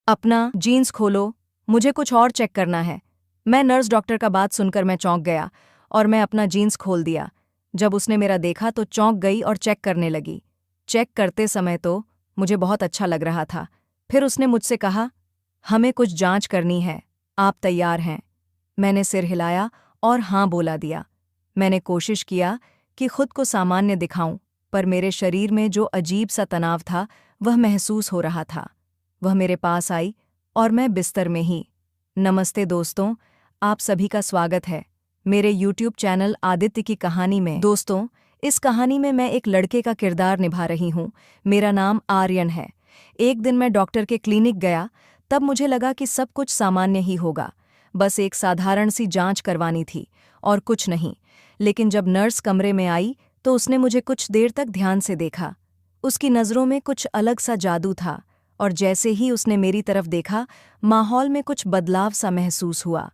अपना जीन्स खोलो, मुझे कुछ और चेक करना है। मैं नर्स डॉक्टर का बात सुनकर मैं चौंक गया और मैं अपना जीन्स खोल दिया। जब उसने मेरा देखा तो चौंक गई और चेक करने लगी। चेक करते समय तो मुझे बहुत अच्छा लग रहा था। फिर उसने मुझसे कहा, हमें कुछ जांच करनी है, आप तैयार हैं? मैंने सिर हिलाया और हाँ बोला दिया। मैंने कोशिश किया कि खुद को सामान्य दिखाऊं, पर मेरे शरीर में जो अजीब सा तनाव था वह महसूस हो रहा था। वह मेरे पास आई और मैं बिस्तर में ही। नमस्ते दोस्तों, आप सभी का स्वागत है मेरे YouTube चैनल आदित्य की कहानी में। दोस्तों, इस कहानी में मैं एक लड़के का किरदार निभा रही हूँ। मेरा नाम आर्यन है। एक दिन मैं डॉक्टर के क्लिनिक गया, तब मुझे लगा कि सब कुछ सामान्य ही होगा, बस एक साधारण सी जांच करवानी थी और कुछ नहीं। लेकिन जब नर्स कमरे में आई तो उसने मुझे कुछ देर तक ध्यान से देखा। उसकी नज़रों में कुछ अलग सा जादू था और जैसे ही उसने मेरी तरफ देखा, माहौल में कुछ बदलाव सा महसूस हुआ।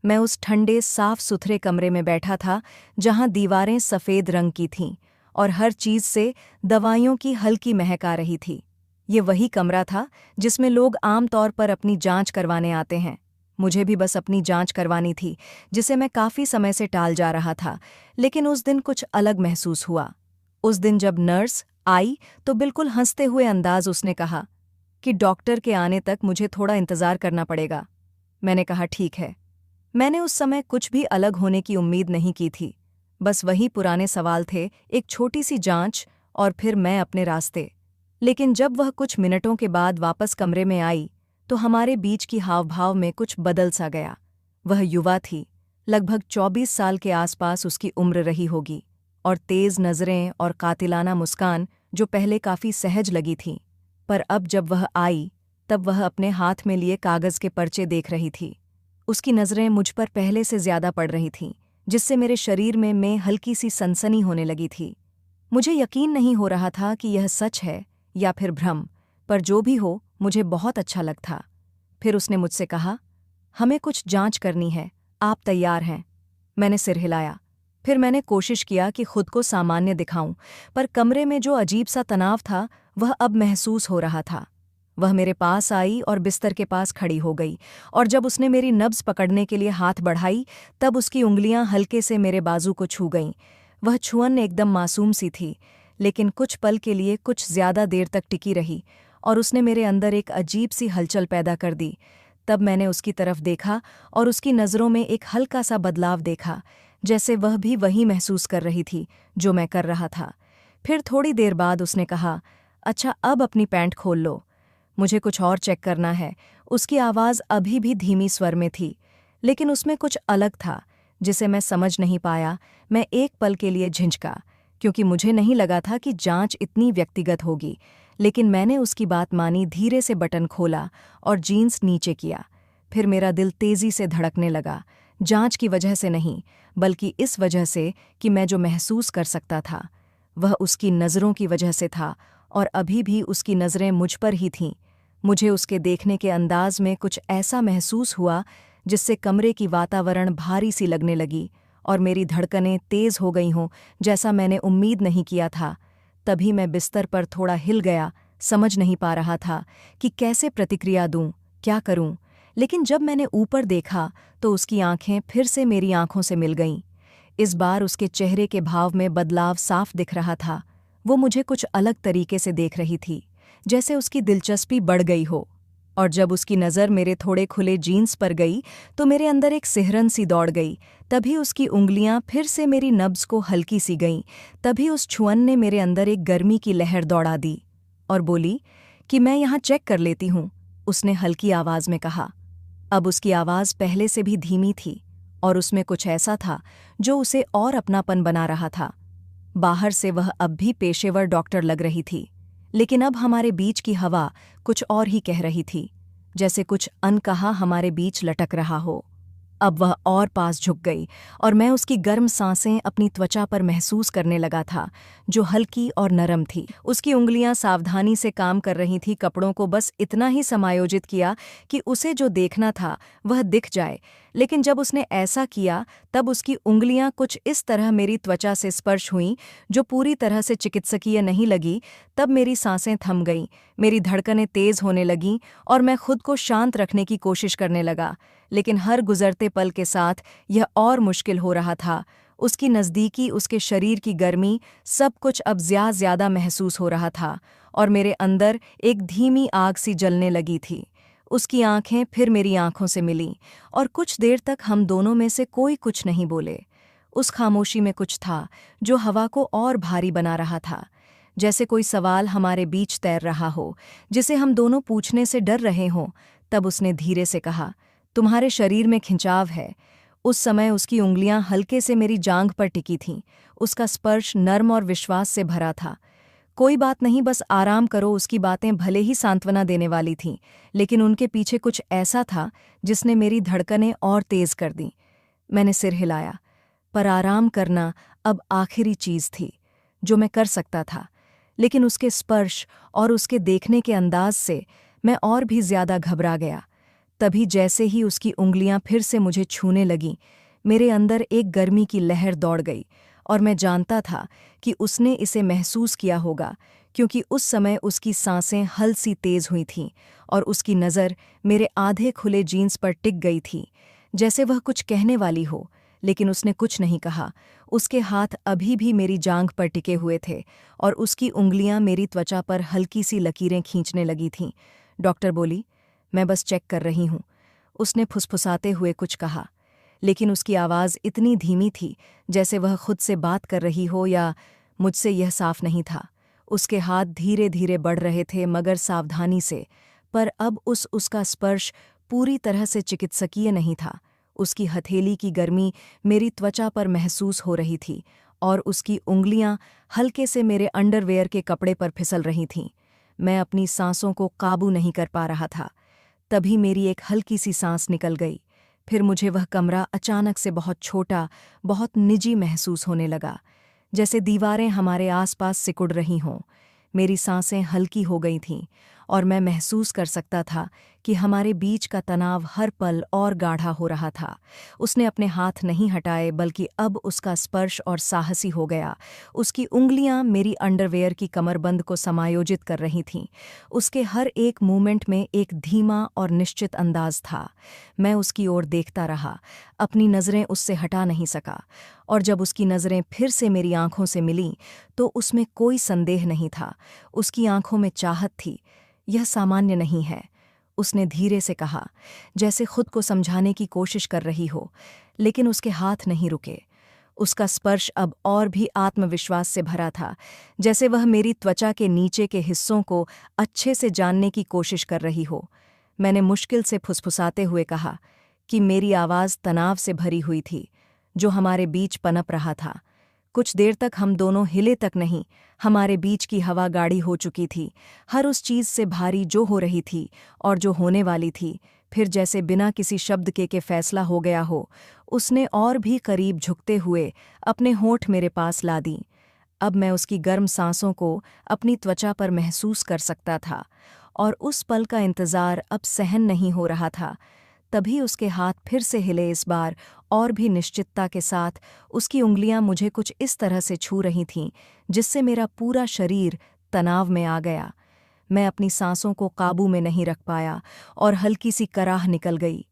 मैं उस ठंडे साफ सुथरे कमरे में बैठा था जहां दीवारें सफ़ेद रंग की थीं और हर चीज़ से दवाइयों की हल्की महक आ रही थी। ये वही कमरा था जिसमें लोग आम तौर पर अपनी जांच करवाने आते हैं। मुझे भी बस अपनी जांच करवानी थी, जिसे मैं काफ़ी समय से टाल जा रहा था। लेकिन उस दिन कुछ अलग महसूस हुआ। उस दिन जब नर्स आई तो बिल्कुल हंसते हुए अंदाज उसने कहा कि डॉक्टर के आने तक मुझे थोड़ा इंतज़ार करना पड़ेगा। मैंने कहा ठीक है। मैंने उस समय कुछ भी अलग होने की उम्मीद नहीं की थी। बस वही पुराने सवाल थे, एक छोटी सी जांच और फिर मैं अपने रास्ते। लेकिन जब वह कुछ मिनटों के बाद वापस कमरे में आई तो हमारे बीच की हाव-भाव में कुछ बदल सा गया। वह युवा थी, लगभग 24 साल के आसपास उसकी उम्र रही होगी, और तेज़ नज़रें और कातिलाना मुस्कान जो पहले काफ़ी सहज लगी थी। पर अब जब वह आई तब वह अपने हाथ में लिए कागज़ के पर्चे देख रही थी। उसकी नज़रें मुझ पर पहले से ज़्यादा पड़ रही थीं, जिससे मेरे शरीर में हल्की सी सनसनी होने लगी थी। मुझे यकीन नहीं हो रहा था कि यह सच है या फिर भ्रम, पर जो भी हो मुझे बहुत अच्छा लग था। फिर उसने मुझसे कहा, हमें कुछ जांच करनी है, आप तैयार हैं? मैंने सिर हिलाया। फिर मैंने कोशिश किया कि खुद को सामान्य दिखाऊं, पर कमरे में जो अजीब सा तनाव था वह अब महसूस हो रहा था। वह मेरे पास आई और बिस्तर के पास खड़ी हो गई, और जब उसने मेरी नब्ज़ पकड़ने के लिए हाथ बढ़ाई तब उसकी उंगलियां हल्के से मेरे बाजू को छू गईं। वह छुअन एकदम मासूम सी थी, लेकिन कुछ पल के लिए कुछ ज़्यादा देर तक टिकी रही और उसने मेरे अंदर एक अजीब सी हलचल पैदा कर दी। तब मैंने उसकी तरफ देखा और उसकी नज़रों में एक हल्का सा बदलाव देखा, जैसे वह भी वही महसूस कर रही थी जो मैं कर रहा था। फिर थोड़ी देर बाद उसने कहा, अच्छा अब अपनी पैंट खोल लो, मुझे कुछ और चेक करना है। उसकी आवाज़ अभी भी धीमी स्वर में थी, लेकिन उसमें कुछ अलग था जिसे मैं समझ नहीं पाया। मैं एक पल के लिए झिझका, क्योंकि मुझे नहीं लगा था कि जांच इतनी व्यक्तिगत होगी। लेकिन मैंने उसकी बात मानी, धीरे से बटन खोला और जीन्स नीचे किया। फिर मेरा दिल तेज़ी से धड़कने लगा, जांच की वजह से नहीं, बल्कि इस वजह से कि मैं जो महसूस कर सकता था वह उसकी नज़रों की वजह से था, और अभी भी उसकी नज़रें मुझ पर ही थीं। मुझे उसके देखने के अंदाज में कुछ ऐसा महसूस हुआ जिससे कमरे की वातावरण भारी सी लगने लगी और मेरी धड़कनें तेज़ हो गई हों, जैसा मैंने उम्मीद नहीं किया था। तभी मैं बिस्तर पर थोड़ा हिल गया, समझ नहीं पा रहा था कि कैसे प्रतिक्रिया दूं, क्या करूं। लेकिन जब मैंने ऊपर देखा तो उसकी आंखें फिर से मेरी आंखों से मिल गईं। इस बार उसके चेहरे के भाव में बदलाव साफ दिख रहा था। वो मुझे कुछ अलग तरीके से देख रही थी, जैसे उसकी दिलचस्पी बढ़ गई हो। और जब उसकी नज़र मेरे थोड़े खुले जीन्स पर गई तो मेरे अंदर एक सिहरन सी दौड़ गई। तभी उसकी उंगलियां फिर से मेरी नब्ज़ को हल्की सी गईं। तभी उस छुअन ने मेरे अंदर एक गर्मी की लहर दौड़ा दी और बोली कि मैं यहाँ चेक कर लेती हूँ, उसने हल्की आवाज़ में कहा। अब उसकी आवाज़ पहले से भी धीमी थी और उसमें कुछ ऐसा था जो उसे और अपनापन बना रहा था। बाहर से वह अब भी पेशेवर डॉक्टर लग रही थी, लेकिन अब हमारे बीच की हवा कुछ और ही कह रही थी, जैसे कुछ अनकहा हमारे बीच लटक रहा हो। अब वह और पास झुक गई और मैं उसकी गर्म सांसें अपनी त्वचा पर महसूस करने लगा था, जो हल्की और नरम थी। उसकी उंगलियां सावधानी से काम कर रही थीं, कपड़ों को बस इतना ही समायोजित किया कि उसे जो देखना था वह दिख जाए, लेकिन जब उसने ऐसा किया तब उसकी उंगलियां कुछ इस तरह मेरी त्वचा से स्पर्श हुईं जो पूरी तरह से चिकित्सकीय नहीं लगी। तब मेरी सांसें थम गईं, मेरी धड़कनें तेज होने लगीं और मैं खुद को शांत रखने की कोशिश करने लगा। लेकिन हर गुजरते पल के साथ यह और मुश्किल हो रहा था। उसकी नज़दीकी, उसके शरीर की गर्मी, सब कुछ अब ज्यादा महसूस हो रहा था और मेरे अंदर एक धीमी आग सी जलने लगी थी। उसकी आंखें फिर मेरी आंखों से मिलीं और कुछ देर तक हम दोनों में से कोई कुछ नहीं बोले। उस खामोशी में कुछ था जो हवा को और भारी बना रहा था, जैसे कोई सवाल हमारे बीच तैर रहा हो जिसे हम दोनों पूछने से डर रहे हों। तब उसने धीरे से कहा, तुम्हारे शरीर में खिंचाव है। उस समय उसकी उंगलियां हल्के से मेरी जांघ पर टिकी थीं। उसका स्पर्श नर्म और विश्वास से भरा था। कोई बात नहीं, बस आराम करो। उसकी बातें भले ही सांत्वना देने वाली थीं, लेकिन उनके पीछे कुछ ऐसा था जिसने मेरी धड़कनें और तेज कर दीं। मैंने सिर हिलाया, पर आराम करना अब आखिरी चीज थी जो मैं कर सकता था। लेकिन उसके स्पर्श और उसके देखने के अंदाज से मैं और भी ज्यादा घबरा गया। तभी जैसे ही उसकी उंगलियां फिर से मुझे छूने लगीं, मेरे अंदर एक गर्मी की लहर दौड़ गई और मैं जानता था कि उसने इसे महसूस किया होगा, क्योंकि उस समय उसकी सांसें हल्की तेज हुई थीं और उसकी नज़र मेरे आधे खुले जीन्स पर टिक गई थी, जैसे वह कुछ कहने वाली हो। लेकिन उसने कुछ नहीं कहा। उसके हाथ अभी भी मेरी जांघ पर टिके हुए थे और उसकी उंगलियां मेरी त्वचा पर हल्की सी लकीरें खींचने लगी थीं। डॉक्टर बोली, मैं बस चेक कर रही हूँ। उसने फुसफुसाते हुए कुछ कहा, लेकिन उसकी आवाज़ इतनी धीमी थी जैसे वह खुद से बात कर रही हो या मुझसे। यह साफ नहीं था। उसके हाथ धीरे धीरे बढ़ रहे थे, मगर सावधानी से। पर अब उसका स्पर्श पूरी तरह से चिकित्सकीय नहीं था। उसकी हथेली की गर्मी मेरी त्वचा पर महसूस हो रही थी और उसकी उंगलियां हल्के से मेरे अंडरवेयर के कपड़े पर फिसल रही थीं। मैं अपनी सांसों को काबू नहीं कर पा रहा था। तभी मेरी एक हल्की सी सांस निकल गई। फिर मुझे वह कमरा अचानक से बहुत छोटा, बहुत निजी महसूस होने लगा, जैसे दीवारें हमारे आसपास सिकुड़ रही हों। मेरी सांसें हल्की हो गई थीं और मैं महसूस कर सकता था कि हमारे बीच का तनाव हर पल और गाढ़ा हो रहा था। उसने अपने हाथ नहीं हटाए, बल्कि अब उसका स्पर्श और साहसी हो गया। उसकी उंगलियां मेरी अंडरवेयर की कमरबंद को समायोजित कर रही थीं। उसके हर एक मूवमेंट में एक धीमा और निश्चित अंदाज था। मैं उसकी ओर देखता रहा, अपनी नज़रें उससे हटा नहीं सका। और जब उसकी नज़रें फिर से मेरी आंखों से मिलीं, तो उसमें कोई संदेह नहीं था। उसकी आंखों में चाहत थी। यह सामान्य नहीं है, उसने धीरे से कहा, जैसे खुद को समझाने की कोशिश कर रही हो। लेकिन उसके हाथ नहीं रुके। उसका स्पर्श अब और भी आत्मविश्वास से भरा था, जैसे वह मेरी त्वचा के नीचे के हिस्सों को अच्छे से जानने की कोशिश कर रही हो। मैंने मुश्किल से फुसफुसाते हुए कहा कि मेरी आवाज़ तनाव से भरी हुई थी, जो हमारे बीच पनप रहा था। कुछ देर तक हम दोनों हिले तक नहीं। हमारे बीच की हवा गाढ़ी हो चुकी थी, हर उस चीज़ से भारी जो हो रही थी और जो होने वाली थी। फिर जैसे बिना किसी शब्द के फैसला हो गया हो, उसने और भी करीब झुकते हुए अपने होंठ मेरे पास ला दी। अब मैं उसकी गर्म सांसों को अपनी त्वचा पर महसूस कर सकता था और उस पल का इंतज़ार अब सहन नहीं हो रहा था। तभी उसके हाथ फिर से हिले, इस बार और भी निश्चितता के साथ। उसकी उंगलियां मुझे कुछ इस तरह से छू रही थीं जिससे मेरा पूरा शरीर तनाव में आ गया। मैं अपनी सांसों को काबू में नहीं रख पाया और हल्की सी कराह निकल गई।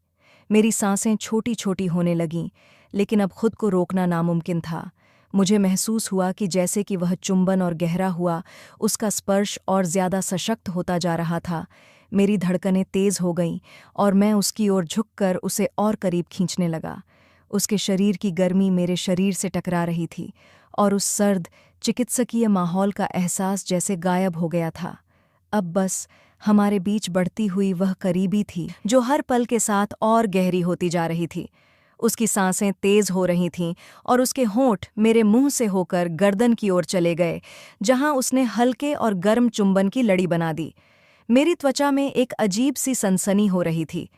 मेरी सांसें छोटी छोटी होने लगीं, लेकिन अब खुद को रोकना नामुमकिन था। मुझे महसूस हुआ कि जैसे कि वह चुंबन और गहरा हुआ, उसका स्पर्श और ज्यादा सशक्त होता जा रहा था। मेरी धड़कनें तेज हो गईं और मैं उसकी ओर झुककर उसे और करीब खींचने लगा। उसके शरीर की गर्मी मेरे शरीर से टकरा रही थी और उस सर्द, चिकित्सकीय माहौल का एहसास जैसे गायब हो गया था। अब बस हमारे बीच बढ़ती हुई वह करीबी थी जो हर पल के साथ और गहरी होती जा रही थी। उसकी सांसें तेज हो रही थीं और उसके होंठ मेरे मुंह से होकर गर्दन की ओर चले गए, जहां उसने हल्के और गर्म चुंबन की लड़ी बना दी। मेरी त्वचा में एक अजीब सी सनसनी हो रही थी।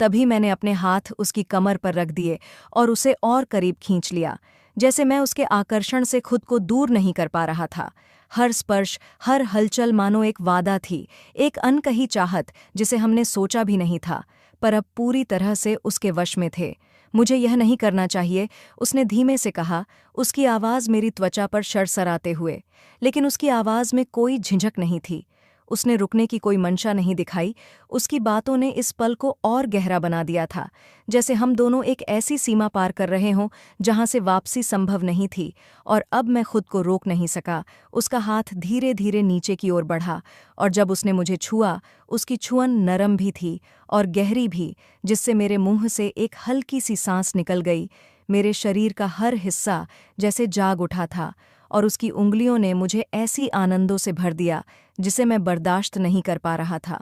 तभी मैंने अपने हाथ उसकी कमर पर रख दिए और उसे और करीब खींच लिया, जैसे मैं उसके आकर्षण से खुद को दूर नहीं कर पा रहा था। हर स्पर्श, हर हलचल मानो एक वादा थी, एक अनकही चाहत जिसे हमने सोचा भी नहीं था, पर अब पूरी तरह से उसके वश में थे। मुझे यह नहीं करना चाहिए, उसने धीमे से कहा, उसकी आवाज़ मेरी त्वचा पर सरसराते हुए। लेकिन उसकी आवाज़ में कोई झिझक नहीं थी। उसने रुकने की कोई मंशा नहीं दिखाई। उसकी बातों ने इस पल को और गहरा बना दिया था, जैसे हम दोनों एक ऐसी सीमा पार कर रहे हों जहां से वापसी संभव नहीं थी। और अब मैं खुद को रोक नहीं सका। उसका हाथ धीरे धीरे नीचे की ओर बढ़ा, और जब उसने मुझे छुआ, उसकी छुअन नरम भी थी और गहरी भी, जिससे मेरे मुंह से एक हल्की सी सांस निकल गई। मेरे शरीर का हर हिस्सा जैसे जाग उठा था, और उसकी उंगलियों ने मुझे ऐसी आनंदों से भर दिया जिसे मैं बर्दाश्त नहीं कर पा रहा था।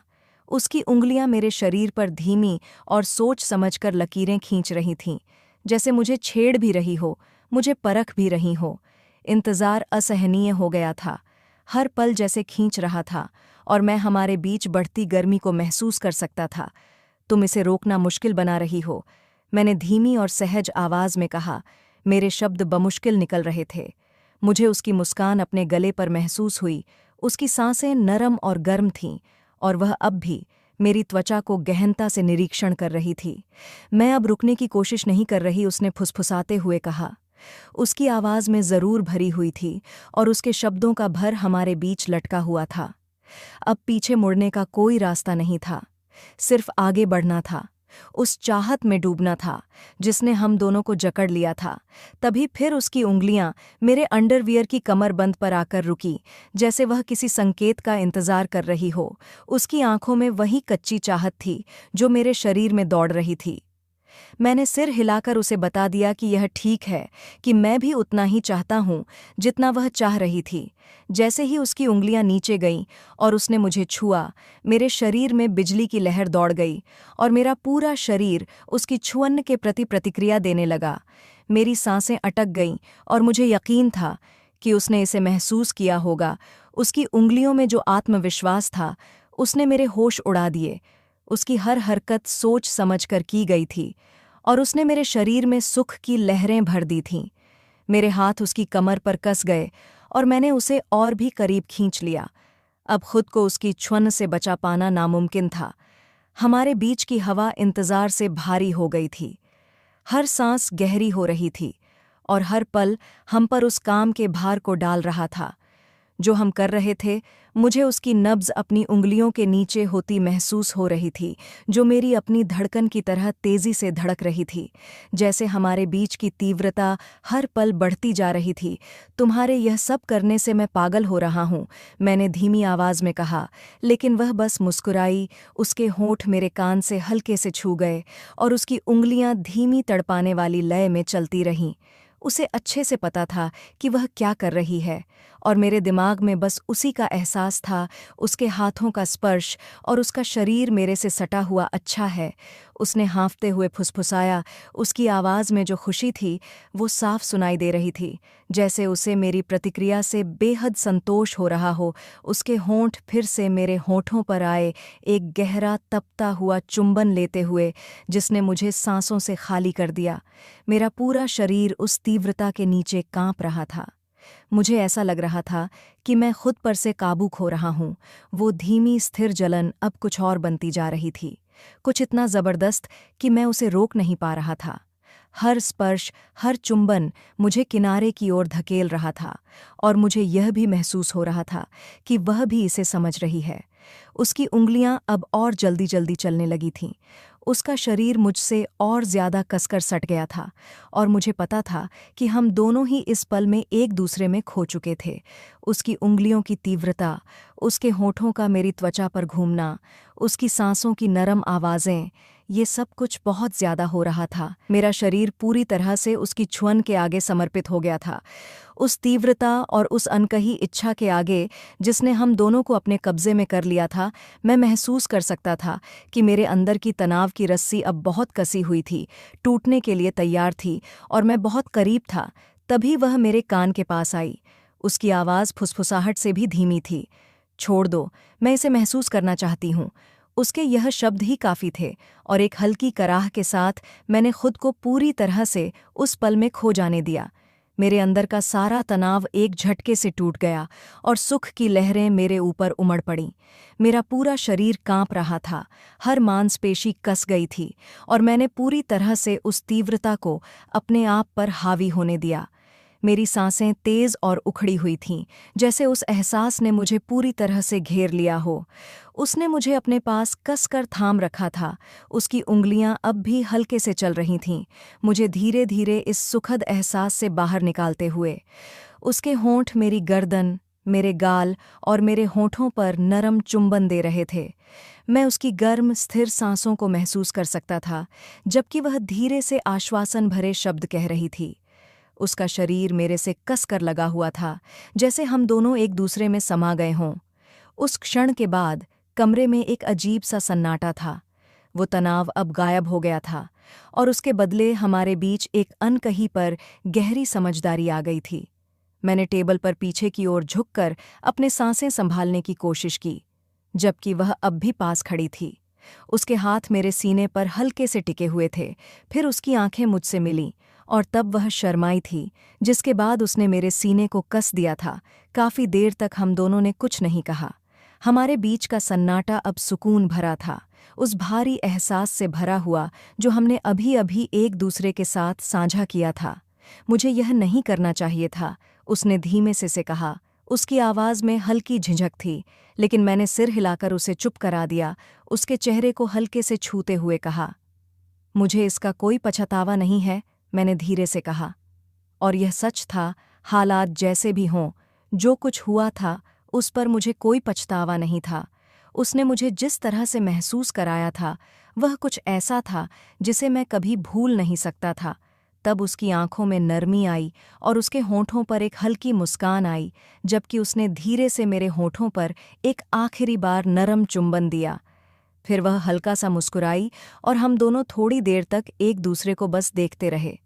उसकी उंगलियां मेरे शरीर पर धीमी और सोच समझकर लकीरें खींच रही थीं, जैसे मुझे छेड़ भी रही हो, मुझे परख भी रही हो। इंतज़ार असहनीय हो गया था, हर पल जैसे खींच रहा था, और मैं हमारे बीच बढ़ती गर्मी को महसूस कर सकता था। तुम इसे रोकना मुश्किल बना रही हो, मैंने धीमी और सहज आवाज़ में कहा। मेरे शब्द बमुश्किल निकल रहे थे। मुझे उसकी मुस्कान अपने गले पर महसूस हुई। उसकी सांसें नरम और गर्म थीं, और वह अब भी मेरी त्वचा को गहनता से निरीक्षण कर रही थी। मैं अब रुकने की कोशिश नहीं कर रही, उसने फुसफुसाते हुए कहा। उसकी आवाज़ में ज़रूर भरी हुई थी, और उसके शब्दों का भर हमारे बीच लटका हुआ था। अब पीछे मुड़ने का कोई रास्ता नहीं था, सिर्फ आगे बढ़ना था, उस चाहत में डूबना था जिसने हम दोनों को जकड़ लिया था। तभी फिर उसकी उंगलियां मेरे अंडरवियर की कमरबंद पर आकर रुकी, जैसे वह किसी संकेत का इंतजार कर रही हो। उसकी आंखों में वही कच्ची चाहत थी जो मेरे शरीर में दौड़ रही थी। मैंने सिर हिलाकर उसे बता दिया कि यह ठीक है, कि मैं भी उतना ही चाहता हूँ जितना वह चाह रही थी। जैसे ही उसकी उंगलियां नीचे गईं और उसने मुझे छुआ, मेरे शरीर में बिजली की लहर दौड़ गई, और मेरा पूरा शरीर उसकी छुअन के प्रति प्रतिक्रिया देने लगा। मेरी सांसें अटक गईं, और मुझे यकीन था कि उसने इसे महसूस किया होगा। उसकी उंगलियों में जो आत्मविश्वास था, उसने मेरे होश उड़ा दिए। उसकी हर हरकत सोच समझकर की गई थी, और उसने मेरे शरीर में सुख की लहरें भर दी थीं। मेरे हाथ उसकी कमर पर कस गए, और मैंने उसे और भी करीब खींच लिया। अब खुद को उसकी छुअन से बचा पाना नामुमकिन था। हमारे बीच की हवा इंतज़ार से भारी हो गई थी। हर सांस गहरी हो रही थी, और हर पल हम पर उस काम के भार को डाल रहा था जो हम कर रहे थे। मुझे उसकी नब्ज़ अपनी उंगलियों के नीचे होती महसूस हो रही थी, जो मेरी अपनी धड़कन की तरह तेज़ी से धड़क रही थी। जैसे हमारे बीच की तीव्रता हर पल बढ़ती जा रही थी। तुम्हारे यह सब करने से मैं पागल हो रहा हूँ, मैंने धीमी आवाज़ में कहा, लेकिन वह बस मुस्कुराई। उसके होंठ मेरे कान से हल्के से छू गए, और उसकी उंगलियां धीमी तड़पाने वाली लय में चलती रहीं। उसे अच्छे से पता था कि वह क्या कर रही है, और मेरे दिमाग में बस उसी का एहसास था। उसके हाथों का स्पर्श और उसका शरीर मेरे से सटा हुआ अच्छा है। उसने हाँफते हुए फुसफुसाया। उसकी आवाज़ में जो खुशी थी वो साफ सुनाई दे रही थी, जैसे उसे मेरी प्रतिक्रिया से बेहद संतोष हो रहा हो। उसके होंठ फिर से मेरे होंठों पर आए, एक गहरा तपता हुआ चुंबन लेते हुए जिसने मुझे सांसों से खाली कर दिया। मेरा पूरा शरीर उस तीव्रता के नीचे कांप रहा था। मुझे ऐसा लग रहा था कि मैं खुद पर से काबू खो रहा हूँ। वो धीमी स्थिर जलन अब कुछ और बनती जा रही थी, कुछ इतना ज़बरदस्त कि मैं उसे रोक नहीं पा रहा था। हर स्पर्श, हर चुंबन मुझे किनारे की ओर धकेल रहा था, और मुझे यह भी महसूस हो रहा था कि वह भी इसे समझ रही है। उसकी उंगलियां अब और जल्दी जल्दी चलने लगी थीं। उसका शरीर मुझसे और ज्यादा कसकर सट गया था, और मुझे पता था कि हम दोनों ही इस पल में एक दूसरे में खो चुके थे। उसकी उंगलियों की तीव्रता, उसके होठों का मेरी त्वचा पर घूमना, उसकी सांसों की नरम आवाज़ें, ये सब कुछ बहुत ज्यादा हो रहा था। मेरा शरीर पूरी तरह से उसकी छुअन के आगे समर्पित हो गया था, उस तीव्रता और उस अनकही इच्छा के आगे जिसने हम दोनों को अपने कब्जे में कर लिया था। मैं महसूस कर सकता था कि मेरे अंदर की तनाव की रस्सी अब बहुत कसी हुई थी, टूटने के लिए तैयार थी, और मैं बहुत करीब था। तभी वह मेरे कान के पास आई। उसकी आवाज़ फुसफुसाहट से भी धीमी थी। छोड़ दो, मैं इसे महसूस करना चाहती हूँ। उसके यह शब्द ही काफ़ी थे, और एक हल्की कराह के साथ मैंने खुद को पूरी तरह से उस पल में खो जाने दिया। मेरे अंदर का सारा तनाव एक झटके से टूट गया और सुख की लहरें मेरे ऊपर उमड़ पड़ीं। मेरा पूरा शरीर कांप रहा था, हर मांसपेशी कस गई थी और मैंने पूरी तरह से उस तीव्रता को अपने आप पर हावी होने दिया। मेरी सांसें तेज और उखड़ी हुई थीं, जैसे उस एहसास ने मुझे पूरी तरह से घेर लिया हो। उसने मुझे अपने पास कसकर थाम रखा था, उसकी उंगलियां अब भी हल्के से चल रही थीं, मुझे धीरे धीरे इस सुखद एहसास से बाहर निकालते हुए। उसके होंठ मेरी गर्दन, मेरे गाल और मेरे होंठों पर नरम चुंबन दे रहे थे। मैं उसकी गर्म, स्थिर सांसों को महसूस कर सकता था, जबकि वह धीरे से आश्वासन भरे शब्द कह रही थी। उसका शरीर मेरे से कसकर लगा हुआ था, जैसे हम दोनों एक दूसरे में समा गए हों। उस क्षण के बाद कमरे में एक अजीब सा सन्नाटा था। वो तनाव अब गायब हो गया था और उसके बदले हमारे बीच एक अनकही पर गहरी समझदारी आ गई थी। मैंने टेबल पर पीछे की ओर झुककर अपने सांसें संभालने की कोशिश की, जबकि वह अब भी पास खड़ी थी। उसके हाथ मेरे सीने पर हल्के से टिके हुए थे, फिर उसकी आंखें मुझसे मिलीं और तब वह शर्माई थी, जिसके बाद उसने मेरे सीने को कस दिया था। काफी देर तक हम दोनों ने कुछ नहीं कहा। हमारे बीच का सन्नाटा अब सुकून भरा था, उस भारी एहसास से भरा हुआ जो हमने अभी अभी एक दूसरे के साथ साझा किया था। मुझे यह नहीं करना चाहिए था, उसने धीमे से कहा। उसकी आवाज़ में हल्की झिझक थी, लेकिन मैंने सिर हिलाकर उसे चुप करा दिया। उसके चेहरे को हल्के से छूते हुए कहा, मुझे इसका कोई पछतावा नहीं है, मैंने धीरे से कहा। और यह सच था, हालात जैसे भी हों, जो कुछ हुआ था उस पर मुझे कोई पछतावा नहीं था। उसने मुझे जिस तरह से महसूस कराया था, वह कुछ ऐसा था जिसे मैं कभी भूल नहीं सकता था। तब उसकी आंखों में नरमी आई और उसके होंठों पर एक हल्की मुस्कान आई, जबकि उसने धीरे से मेरे होंठों पर एक आखिरी बार नरम चुंबन दिया। फिर वह हल्का सा मुस्कुराई और हम दोनों थोड़ी देर तक एक दूसरे को बस देखते रहे।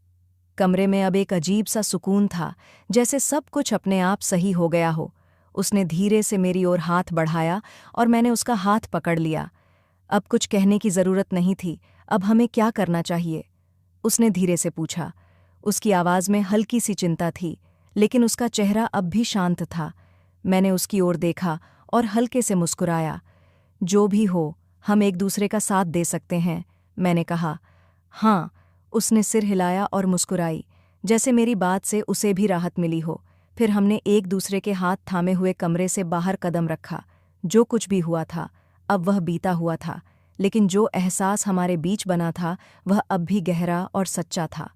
कमरे में अब एक अजीब सा सुकून था, जैसे सब कुछ अपने आप सही हो गया हो। उसने धीरे से मेरी ओर हाथ बढ़ाया और मैंने उसका हाथ पकड़ लिया। अब कुछ कहने की जरूरत नहीं थी, अब हमें क्या करना चाहिए? उसने धीरे से पूछा। उसकी आवाज़ में हल्की सी चिंता थी, लेकिन उसका चेहरा अब भी शांत था। मैंने उसकी ओर देखा और हल्के से मुस्कुराया। जो भी हो, हम एक दूसरे का साथ दे सकते हैं, मैंने कहा। हाँ, उसने सिर हिलाया और मुस्कुराई, जैसे मेरी बात से उसे भी राहत मिली हो। फिर हमने एक दूसरे के हाथ थामे हुए कमरे से बाहर कदम रखा। जो कुछ भी हुआ था, अब वह बीता हुआ था, लेकिन जो एहसास हमारे बीच बना था, वह अब भी गहरा और सच्चा था।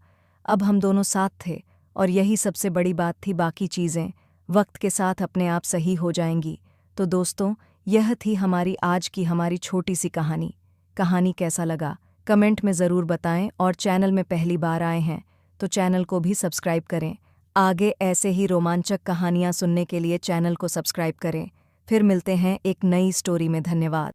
अब हम दोनों साथ थे, और यही सबसे बड़ी बात थी। बाकी चीज़ें वक्त के साथ अपने आप सही हो जाएंगी। तो दोस्तों, यह थी हमारी छोटी सी कहानी। कहानी कैसा लगा कमेंट में ज़रूर बताएं, और चैनल में पहली बार आए हैं तो चैनल को भी सब्सक्राइब करें। आगे ऐसे ही रोमांचक कहानियाँ सुनने के लिए चैनल को सब्सक्राइब करें। फिर मिलते हैं एक नई स्टोरी में। धन्यवाद।